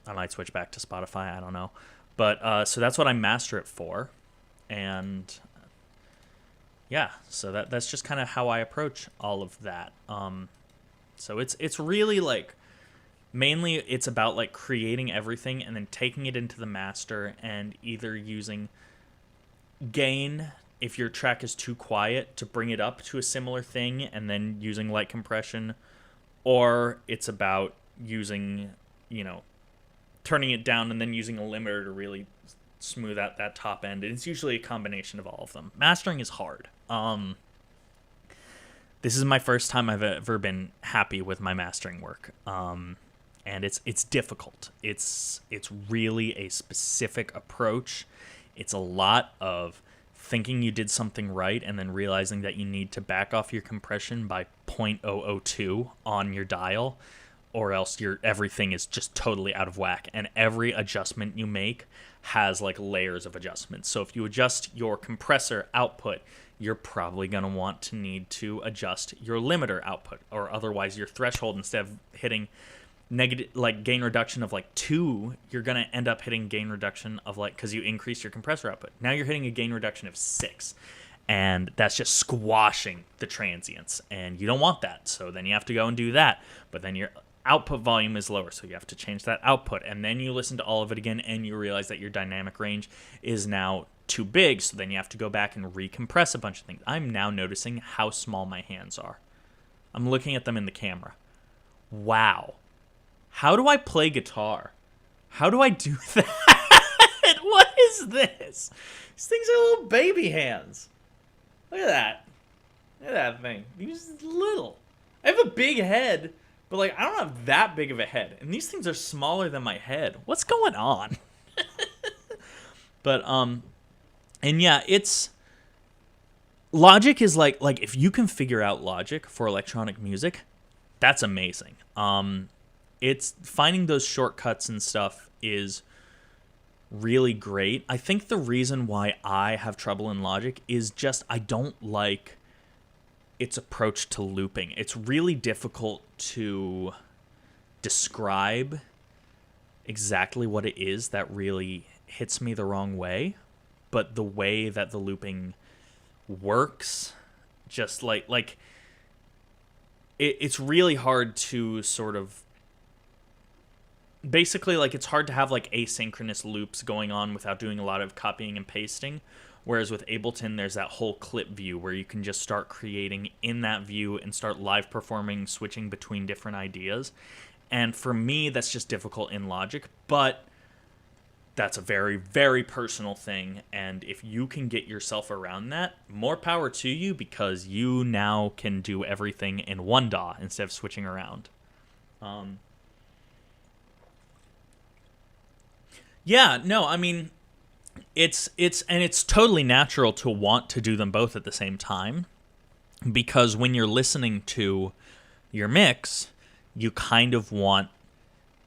might switch back to Spotify. I don't know. But so that's what I master it for. And yeah, so that's just kind of how I approach all of that. So it's really like, mainly it's about like creating everything and then taking it into the master and either using gain if your track is too quiet to bring it up to a similar thing and then using light compression, or it's about using, turning it down and then using a limiter to really smooth out that top end. And it's usually a combination of all of them. Mastering is hard. This is my first time I've ever been happy with my mastering work. And it's difficult. It's really a specific approach. It's a lot of thinking you did something right and then realizing that you need to back off your compression by 0.002 on your dial, or else everything is just totally out of whack. And every adjustment you make has like layers of adjustments. So if you adjust your compressor output, you're probably going to need to adjust your limiter output, or otherwise your threshold, instead of hitting negative like gain reduction of like 2, you're going to end up hitting gain reduction of like, because you increased your compressor output, now you're hitting a gain reduction of 6, and that's just squashing the transients, and you don't want that. So then you have to go and do that, but then your output volume is lower, so you have to change that output, and then you listen to all of it again and you realize that your dynamic range is now too big, so then you have to go back and recompress a bunch of things. I'm now noticing how small my hands are. I'm looking at them in the camera. Wow. How do I play guitar? How do I do that? What is this? These things are little baby hands. Look at that. Look at that thing. These are little. I have a big head, but like I don't have that big of a head. And these things are smaller than my head. What's going on? But and yeah, it's Logic is like if you can figure out Logic for electronic music, that's amazing. It's finding those shortcuts and stuff is really great. I think the reason why I have trouble in Logic is just I don't like its approach to looping. It's really difficult to describe exactly what it is that really hits me the wrong way, but the way that the looping works, just like it's really hard to sort of basically, like, it's hard to have like asynchronous loops going on without doing a lot of copying and pasting. Whereas with Ableton, there's that whole clip view where you can just start creating in that view and start live performing, switching between different ideas. And for me, that's just difficult in Logic, but that's a very, very personal thing. And if you can get yourself around that, more power to you, because you now can do everything in one DAW instead of switching around. Yeah, no, I mean, it's totally natural to want to do them both at the same time, because when you're listening to your mix, you kind of want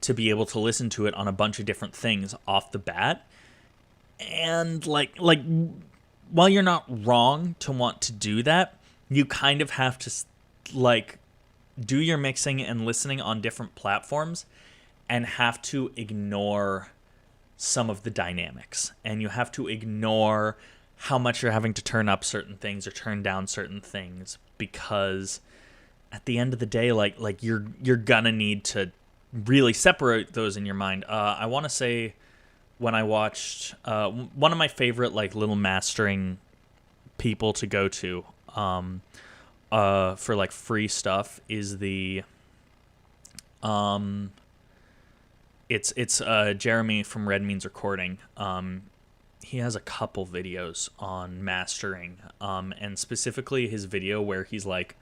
to be able to listen to it on a bunch of different things off the bat. And like while you're not wrong to want to do that, you kind of have to like do your mixing and listening on different platforms and have to ignore some of the dynamics, and you have to ignore how much you're having to turn up certain things or turn down certain things, because at the end of the day, like you're gonna need to really separate those in your mind. I want to say, when I watched one of my favorite like little mastering people to go to for like free stuff is the It's Jeremy from Red Means Recording. He has a couple videos on mastering, and specifically his video where he's like,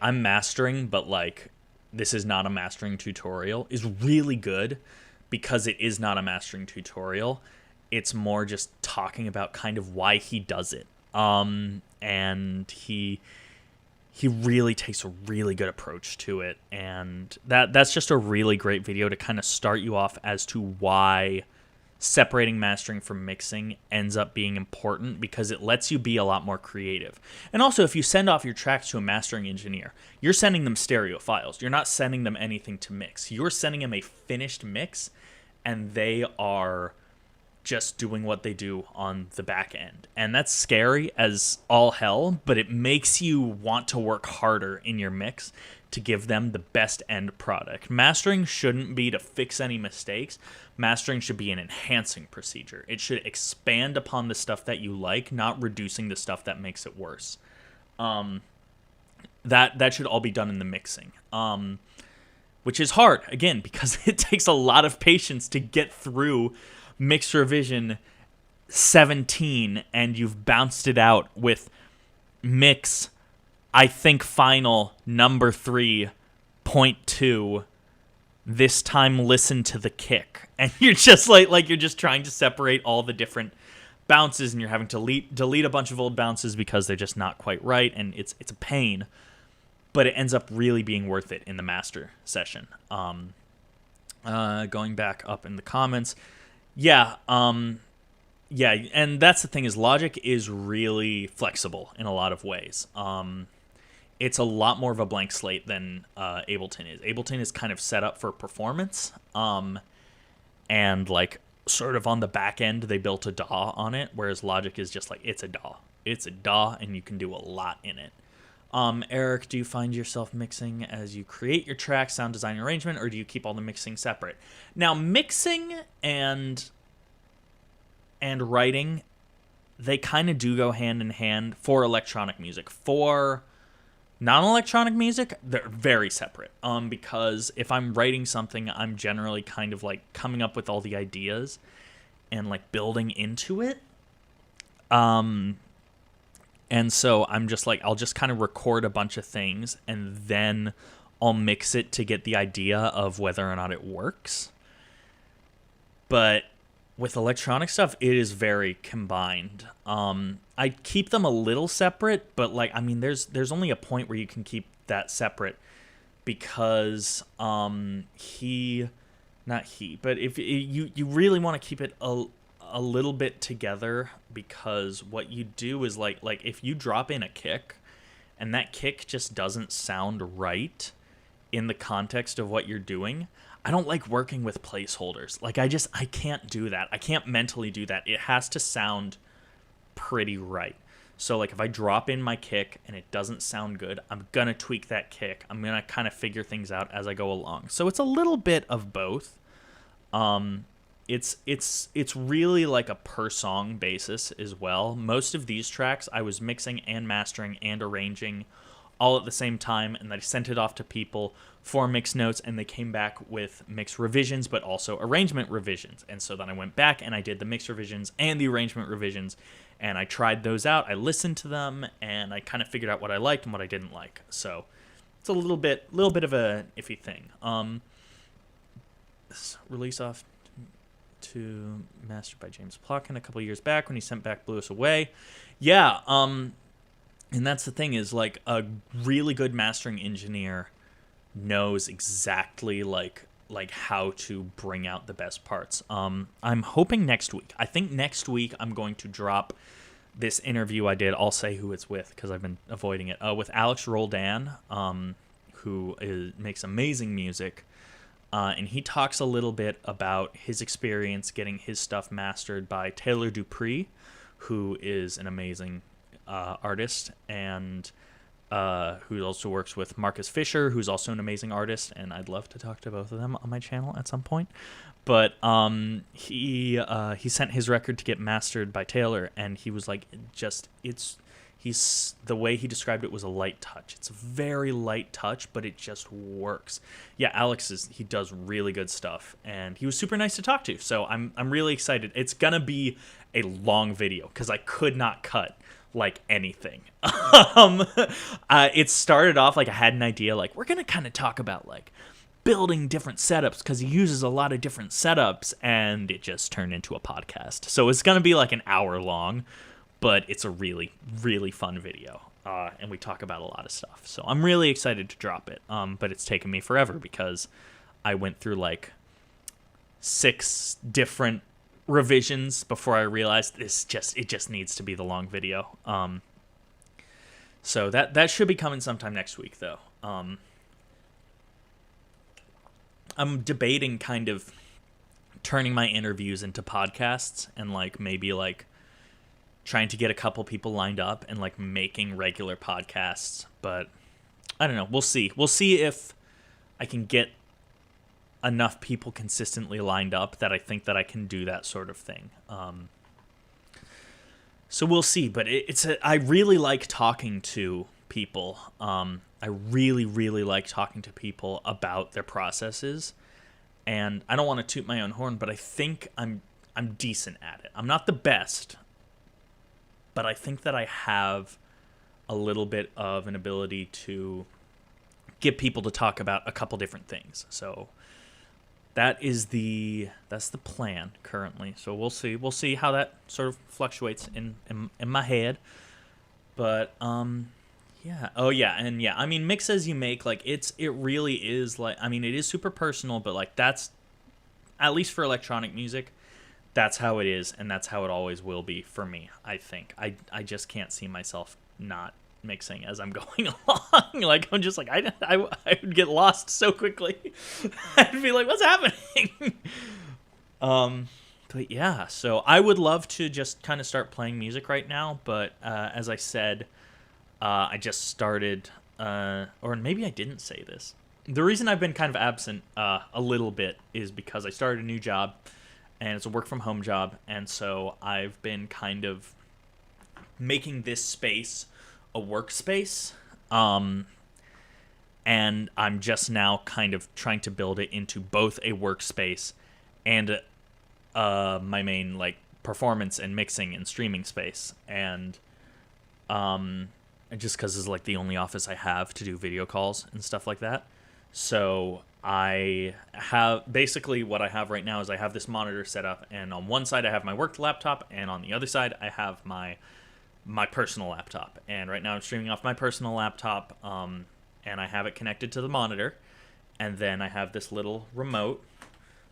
I'm mastering, but like this is not a mastering tutorial, is really good, because it is not a mastering tutorial. It's more just talking about kind of why he does it. And he really takes a really good approach to it, and that's just a really great video to kind of start you off as to why separating mastering from mixing ends up being important, because it lets you be a lot more creative. And also, if you send off your tracks to a mastering engineer, you're sending them stereo files. You're not sending them anything to mix. You're sending them a finished mix, and they are just doing what they do on the back end. And that's scary as all hell, but it makes you want to work harder in your mix to give them the best end product. Mastering shouldn't be to fix any mistakes. Mastering should be an enhancing procedure. It should expand upon the stuff that you like, not reducing the stuff that makes it worse. That should all be done in the mixing. Which is hard, again, because it takes a lot of patience to get through Mix Revision 17, and you've bounced it out with mix, I think, final number 3.2. This time, listen to the kick, and you're just like you're just trying to separate all the different bounces, and you're having to delete a bunch of old bounces because they're just not quite right, and it's a pain. But it ends up really being worth it in the master session. Going back up in the comments. Yeah, and that's the thing, is Logic is really flexible in a lot of ways. It's a lot more of a blank slate than Ableton is. Ableton is kind of set up for performance, and like sort of on the back end they built a DAW on it, whereas Logic is just like, it's a DAW. It's a DAW, and you can do a lot in it. Eric, do you find yourself mixing as you create your track, sound design, arrangement, or do you keep all the mixing separate? Now, mixing and writing, they kind of do go hand in hand for electronic music. For non-electronic music, they're very separate. Because if I'm writing something, I'm generally kind of like coming up with all the ideas and like building into it. And so I'm just like, I'll just kind of record a bunch of things, and then I'll mix it to get the idea of whether or not it works. But with electronic stuff, it is very combined. I keep them a little separate, but like, I mean, there's only a point where you can keep that separate, because if you really want to keep it a little bit together, because what you do is like if you drop in a kick and that kick just doesn't sound right in the context of what you're doing, I don't like working with placeholders. Like I can't do that. I can't mentally do that. It has to sound pretty right. So like if I drop in my kick and it doesn't sound good, I'm going to tweak that kick. I'm going to kind of figure things out as I go along. So it's a little bit of both. It's really like a per song basis as well. Most of these tracks I was mixing and mastering and arranging all at the same time, and I sent it off to people for mix notes, and they came back with mix revisions but also arrangement revisions. And so then I went back and I did the mix revisions and the arrangement revisions, and I tried those out. I listened to them and I kind of figured out what I liked and what I didn't like. So it's a little bit of a iffy thing. Release off to mastered by James Plotkin a couple years back when he sent back Blew Us Away. Yeah, and that's the thing is like a really good mastering engineer knows exactly like how to bring out the best parts. I'm hoping next week. I think next week I'm going to drop this interview I did. I'll say who it's with because I've been avoiding it. With Alex Roldan, who makes amazing music. And he talks a little bit about his experience getting his stuff mastered by Taylor Dupree, who is an amazing artist, and who also works with Marcus Fisher, who's also an amazing artist, and I'd love to talk to both of them on my channel at some point. But he sent his record to get mastered by Taylor, and he was like, the way he described it was a light touch. It's a very light touch, but it just works. Yeah, Alex he does really good stuff, and he was super nice to talk to. So I'm really excited. It's gonna be a long video because I could not cut like anything. It started off like I had an idea, like we're gonna kind of talk about like building different setups because he uses a lot of different setups, and it just turned into a podcast. So it's gonna be like an hour long. But it's a really, really fun video, and we talk about a lot of stuff. So I'm really excited to drop it, but it's taken me forever because I went through like 6 different revisions before I realized it just needs to be the long video. So that should be coming sometime next week, though. I'm debating kind of turning my interviews into podcasts and like maybe like trying to get a couple people lined up and like making regular podcasts, but I don't know. We'll see. We'll see if I can get enough people consistently lined up that I think that I can do that sort of thing. So we'll see, but I really like talking to people. I really, really like talking to people about their processes, and I don't want to toot my own horn, but I think I'm decent at it. I'm not the best, but I think that I have a little bit of an ability to get people to talk about a couple different things. So that's the plan currently. So we'll see. We'll see how that sort of fluctuates in my head. But yeah. Oh yeah, and yeah. I mean, mix as you make. Like it really is like. I mean, it is super personal, but like that's at least for electronic music. That's how it is, and that's how it always will be for me, I think. I just can't see myself not mixing as I'm going along. Like, I'm just like, I would get lost so quickly. I'd be like, what's happening? But yeah, so I would love to just kind of start playing music right now, but as I said, I just started, or maybe I didn't say this. The reason I've been kind of absent a little bit is because I started a new job, and it's a work-from-home job, and so I've been kind of making this space a workspace, and I'm just now kind of trying to build it into both a workspace and my main like performance and mixing and streaming space, and just because it's like the only office I have to do video calls and stuff like that. So I have basically what I have right now is I have this monitor set up, and on one side I have my work laptop, and on the other side I have my personal laptop. And right now I'm streaming off my personal laptop, and I have it connected to the monitor, and then I have this little remote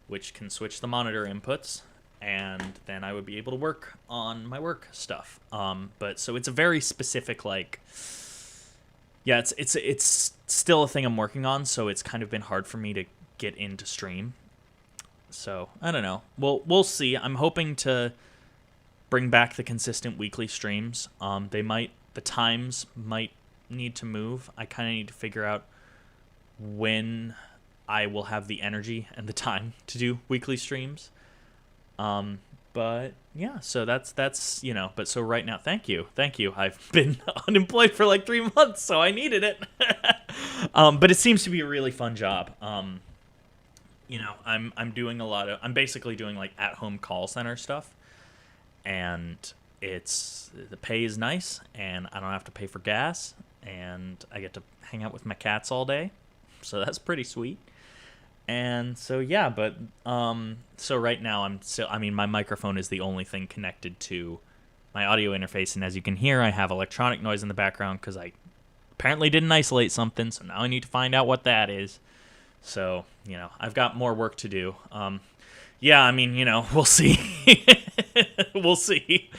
which can switch the monitor inputs, and then I would be able to work on my work stuff. But so it's a very specific like. Yeah, it's still a thing I'm working on, so it's kind of been hard for me to get into stream. So I don't know. We'll see. I'm hoping to bring back the consistent weekly streams. The times might need to move. I kind of need to figure out when I will have the energy and the time to do weekly streams. But yeah, so that's but so right now, thank you. I've been unemployed for like 3 months, so I needed it. But it seems to be a really fun job. I'm basically doing like at home call center stuff, and the pay is nice, and I don't have to pay for gas, and I get to hang out with my cats all day, so that's pretty sweet. And so yeah, but so right now my microphone is the only thing connected to my audio interface, and as you can hear, I have electronic noise in the background because I apparently didn't isolate something, so now I need to find out what that is. So, I've got more work to do. We'll see. We'll see.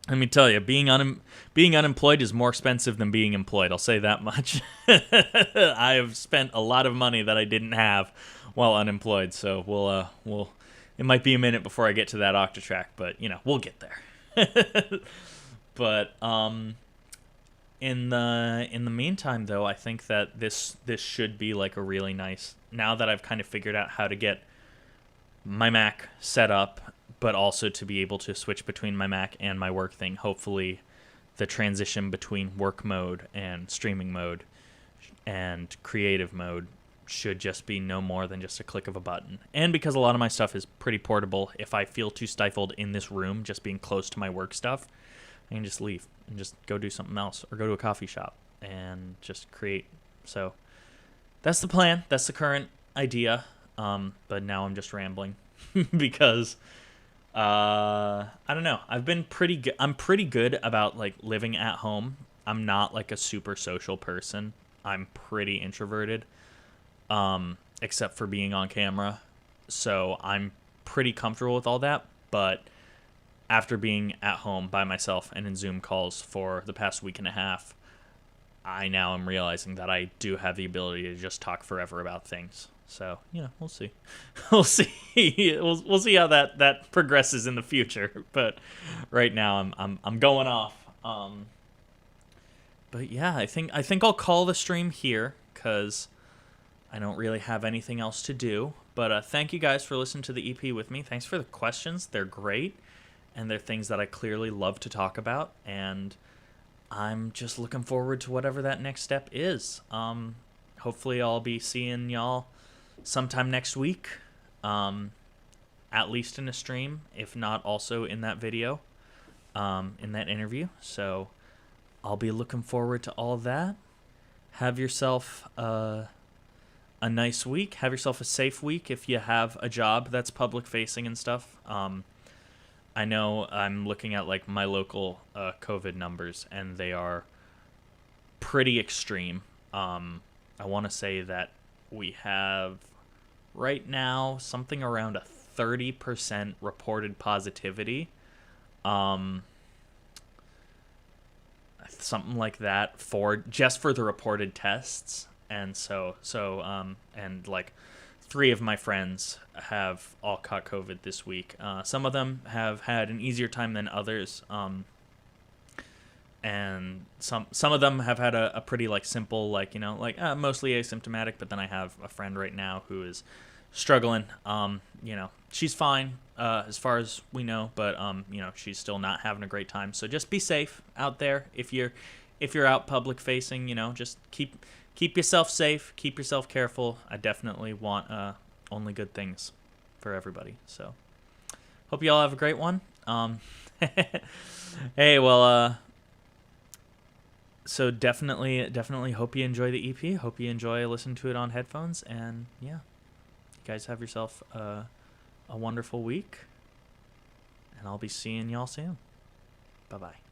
Let me tell you, being unemployed is more expensive than being employed. I'll say that much. I have spent a lot of money that I didn't have while unemployed. So it might be a minute before I get to that Octatrack, but we'll get there. But in the meantime, though, I think that this should be like a really nice. Now that I've kind of figured out how to get my Mac set up, but also to be able to switch between my Mac and my work thing. Hopefully, the transition between work mode and streaming mode and creative mode should just be no more than just a click of a button. And because a lot of my stuff is pretty portable, if I feel too stifled in this room, just being close to my work stuff, I can just leave and just go do something else or go to a coffee shop and just create. So that's the plan. That's the current idea. But now I'm just rambling because I don't know. I've been pretty good. I'm pretty good about like living at home. I'm not like a super social person. I'm pretty introverted, except for being on camera. So I'm pretty comfortable with all that. But after being at home by myself and in Zoom calls for the past week and a half, I now am realizing that I do have the ability to just talk forever about things. So, we'll see. We'll see. We'll see how that progresses in the future. But right now I'm going off. But yeah, I think I'll call the stream here cuz I don't really have anything else to do. But thank you guys for listening to the EP with me. Thanks for the questions. They're great, and they're things that I clearly love to talk about, and I'm just looking forward to whatever that next step is. Hopefully I'll be seeing y'all sometime next week, at least in a stream, if not also in that video, in that interview. So I'll be looking forward to all of that. Have yourself a nice week. Have yourself a safe week if you have a job that's public facing and stuff. I know I'm looking at like my local COVID numbers, and they are pretty extreme. I want to say that we have right now something around a 30% reported positivity. Something like that for the reported tests. And and like 3 of my friends have all caught COVID this week. Some of them have had an easier time than others. And some of them have had a pretty like simple, mostly asymptomatic. But then I have a friend right now who is struggling. She's fine as far as we know, but she's still not having a great time. So just be safe out there. If you're out public facing, just keep yourself safe, keep yourself careful. I definitely want only good things for everybody. So hope you all have a great one. Hey, well, so definitely hope you enjoy the EP. Hope you enjoy listening to it on headphones. And yeah, you guys have yourself a wonderful week. And I'll be seeing y'all soon. Bye-bye.